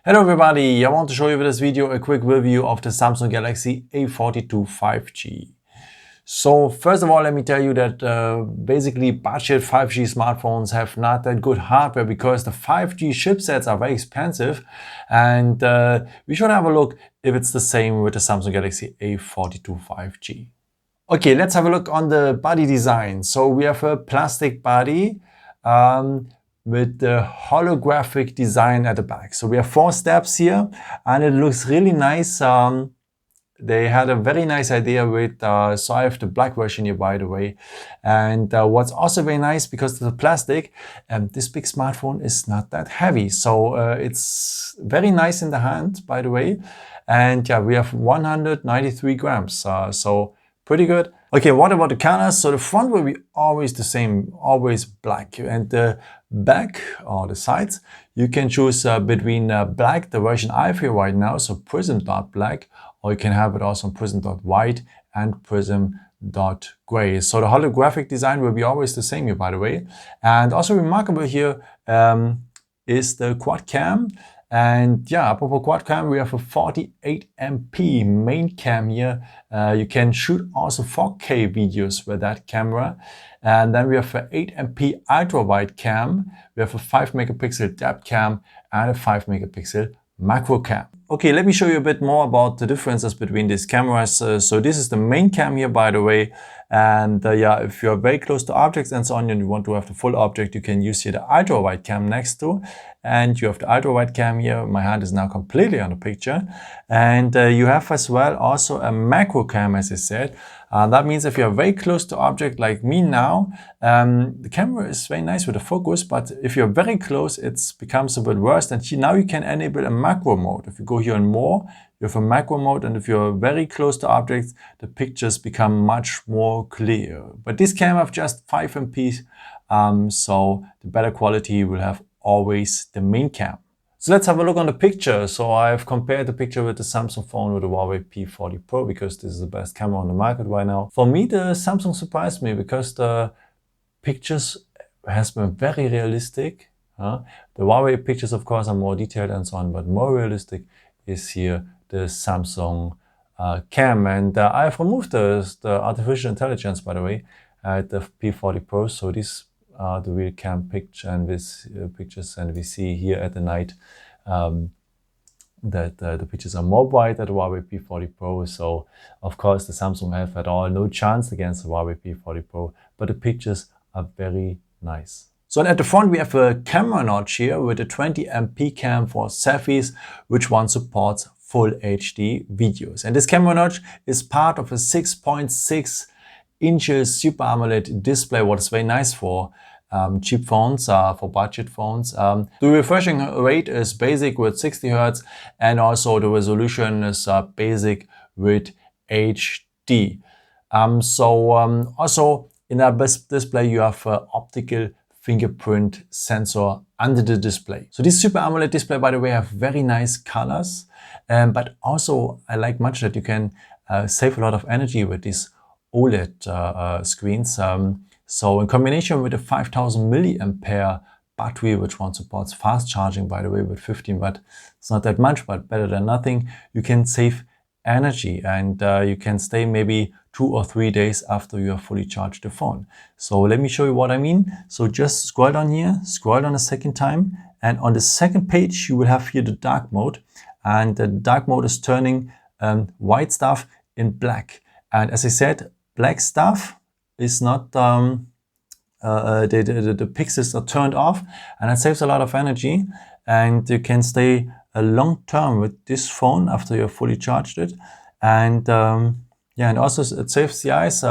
Hello everybody, I want to show you with this video a quick review of the Samsung Galaxy A42 5G. So first of all, let me tell you that basically budget 5G smartphones have not that good hardware because the 5G chipsets are very expensive, and we should have a look if it's the same with the Samsung Galaxy A42 5G. Okay, let's have a look on the body design. So we have a plastic body with the holographic design at the back. So we have 4 steps here and it looks really nice. They had a very nice idea with, so I have the black version here, by the way. And what's also very nice, because of the plastic, this big smartphone is not that heavy. So it's very nice in the hand, by the way. And yeah, we have 193 grams. So pretty good. Okay, what about the colors? So the front will be always the same, always black. And the back or the sides, you can choose between black, the version I have here right now, so Prism Dot Black, or you can have it also on Prism Dot White and Prism Dot Gray. So the holographic design will be always the same here, by the way. And also remarkable here is the quad cam. And yeah, apropos quad cam, we have a 48 MP main cam here. You can shoot also 4K videos with that camera. And then we have an 8 MP ultra wide cam. We have a 5 megapixel depth cam and a 5 megapixel macro cam. Okay, let me show you a bit more about the differences between these cameras. So this is the main cam here, by the way. And yeah, if you're very close to objects and so on, and you want to have the full object, you can use here the ultra wide cam next to. And you have the ultra wide cam here. My hand is now completely on the picture. And you have as well also a macro cam, as I said. That means if you're very close to object like me now, the camera is very nice with the focus, but if you're very close, it becomes a bit worse. And now you can enable a macro mode. If you go here on more, you have a macro mode, and if you're very close to objects, the pictures become much more clear. But this camera have just 5 MP, so the better quality will have always the main cam. So let's have a look on the picture. So I've compared the picture with the Samsung phone with the Huawei P40 Pro because this is the best camera on the market right now. For me, the Samsung surprised me because the pictures has been very realistic. The Huawei pictures, of course, are more detailed and so on, but more realistic is here the Samsung cam. And I've removed the artificial intelligence, by the way, at the P40 Pro. So this the real cam picture and this pictures, and we see here at the night that the pictures are more bright at the Huawei P40 Pro. So of course the Samsung have at all no chance against the Huawei P40 Pro, but the pictures are very nice. So at the front we have a camera notch here with a 20 MP cam for selfies, which one supports full HD videos. And this camera notch is part of a 6.6 inches Super AMOLED display, what is very nice for cheap phones, for budget phones. The refreshing rate is basic with 60 Hz, and also the resolution is basic with HD. Also in that display you have optical fingerprint sensor under the display. So this Super AMOLED display, by the way, have very nice colors, but also I like much that you can save a lot of energy with these OLED screens. So in combination with a 5000 milliampere battery, which one supports fast charging, by the way, with 15 watt, it's not that much, but better than nothing. You can save energy, and you can stay maybe 2 or 3 days after you have fully charged the phone. So let me show you what I mean. So just scroll down here, scroll down a second time, and on the second page you will have here the dark mode, and the dark mode is turning white stuff in black. And as I said, black stuff is not, the pixels are turned off, and it saves a lot of energy, and you can stay a long term with this phone after you're fully charged it. And yeah, and also it saves the eyes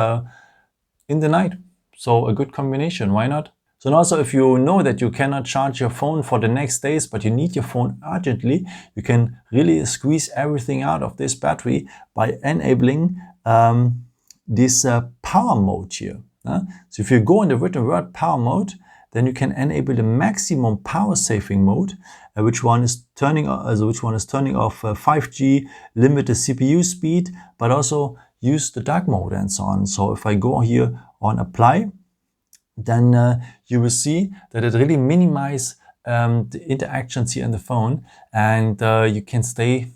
in the night. So a good combination, why not? So, and also if you know that you cannot charge your phone for the next days, but you need your phone urgently, you can really squeeze everything out of this battery by enabling this power mode here. So if you go in the written word power mode, then you can enable the maximum power saving mode, which one is turning off 5G, limit the CPU speed, but also use the dark mode and so on. So if I go here on apply, then you will see that it really minimizes the interactions here in the phone, and you can stay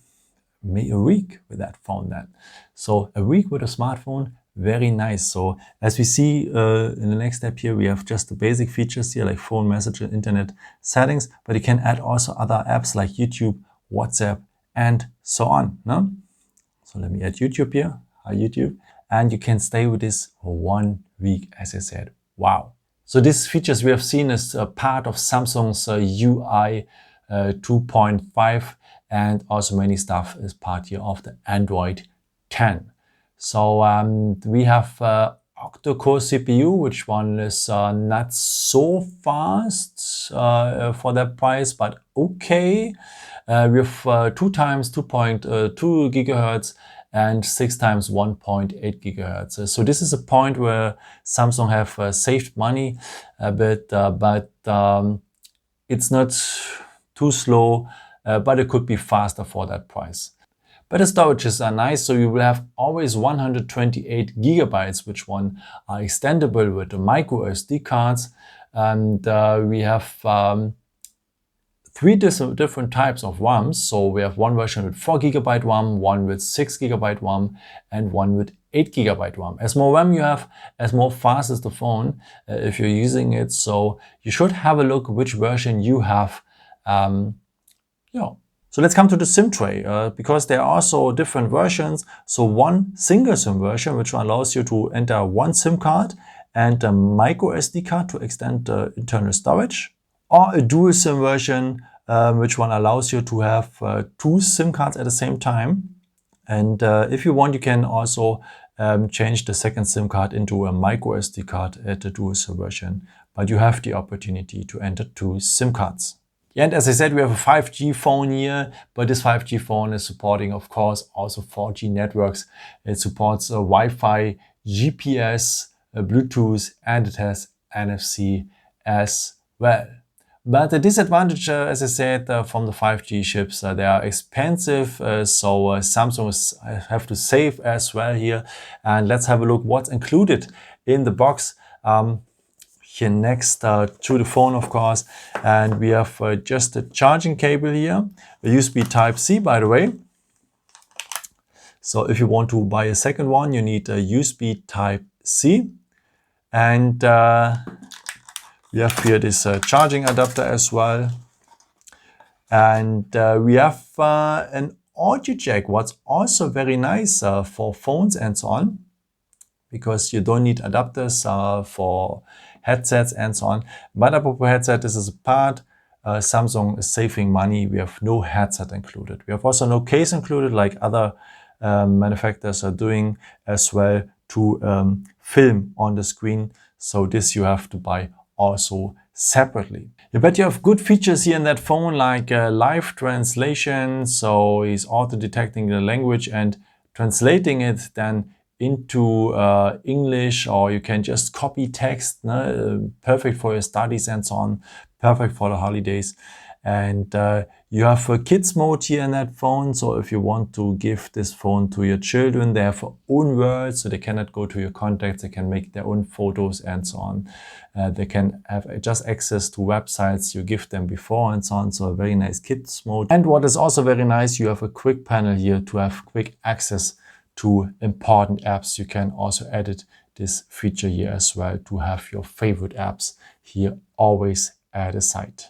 maybe a week with that phone then. So a week with a smartphone, very nice. So as we see in the next step here, we have just the basic features here like phone, message, and internet settings, but you can add also other apps like YouTube, WhatsApp, and so on. No? So let me add YouTube here. Hi YouTube. And you can stay with this for 1 week, as I said. Wow. So these features we have seen is a part of Samsung's UI 2.5, and also many stuff is part here of the Android 10. So we have Octa-Core CPU, which one is not so fast for that price, but okay. We have 2 times 2.2 gigahertz and 6 times 1.8 gigahertz. So this is a point where Samsung have saved money a bit, but it's not too slow, but it could be faster for that price. But the storages are nice, so you will have always 128 gigabytes, which one are extendable with the microSD cards. And we have 3 different types of RAMs. So we have one version with 4 gigabyte RAM, one with 6 gigabyte RAM, and one with 8 gigabyte RAM. As more RAM you have, as more fast is the phone if you're using it. So you should have a look which version you have. So let's come to the SIM tray, because there are also different versions. So one single SIM version, which allows you to enter 1 SIM card and a microSD card to extend the internal storage, or a dual SIM version, which one allows you to have 2 SIM cards at the same time. And if you want, you can also change the second SIM card into a microSD card at the dual SIM version, but you have the opportunity to enter 2 SIM cards. And as I said, we have a 5G phone here, but this 5G phone is supporting, of course, also 4G networks. It supports Wi-Fi, GPS, Bluetooth, and it has NFC as well. But the disadvantage, as I said, from the 5G chips, they are expensive, so Samsung have to save as well here. And let's have a look what's included in the box. Here next to the phone, of course, and we have just a charging cable here, a USB Type-C, by the way. So if you want to buy a second one, you need a USB Type-C, and we have here this charging adapter as well, and we have an audio jack, what's also very nice for phones and so on, because you don't need adapters for headsets and so on. But apropos headset, this is a part. Samsung is saving money. We have no headset included. We have also no case included like other manufacturers are doing as well to film on the screen. So this you have to buy also separately. But you have good features here in that phone like live translation. So he's auto detecting the language and translating it then into English, or you can just copy text, perfect for your studies and so on, perfect for the holidays. And you have a kids mode here in that phone. So if you want to give this phone to your children, they have their own world, so they cannot go to your contacts, they can make their own photos and so on. They can have just access to websites you give them before and so on. So a very nice kids mode. And what is also very nice, you have a quick panel here to have quick access to important apps. You can also edit this feature here as well to have your favorite apps here always at the side.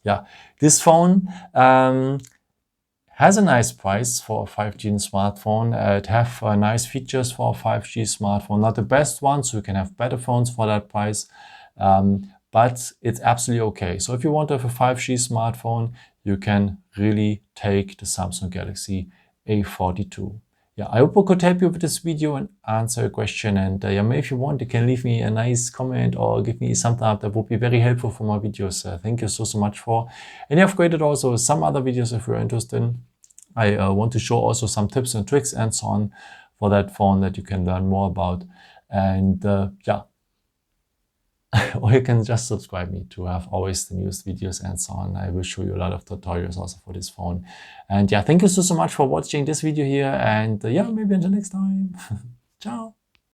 Yeah, this phone has a nice price for a 5G smartphone. It have nice features for a 5G smartphone. Not the best one, so you can have better phones for that price, but it's absolutely okay. So if you want to have a 5G smartphone, you can really take the Samsung Galaxy A42. Yeah, I hope I could help you with this video and answer a question. And maybe if you want, you can leave me a nice comment or give me some thumbs up. That would be very helpful for my videos. Thank you so much for. And I've created also some other videos if you're interested. I want to show also some tips and tricks and so on for that phone that you can learn more about. And yeah. Or you can just subscribe me to have always the newest videos and so on. I will show you a lot of tutorials also for this phone. And yeah, thank you so much for watching this video here. And yeah, maybe until next time. Ciao.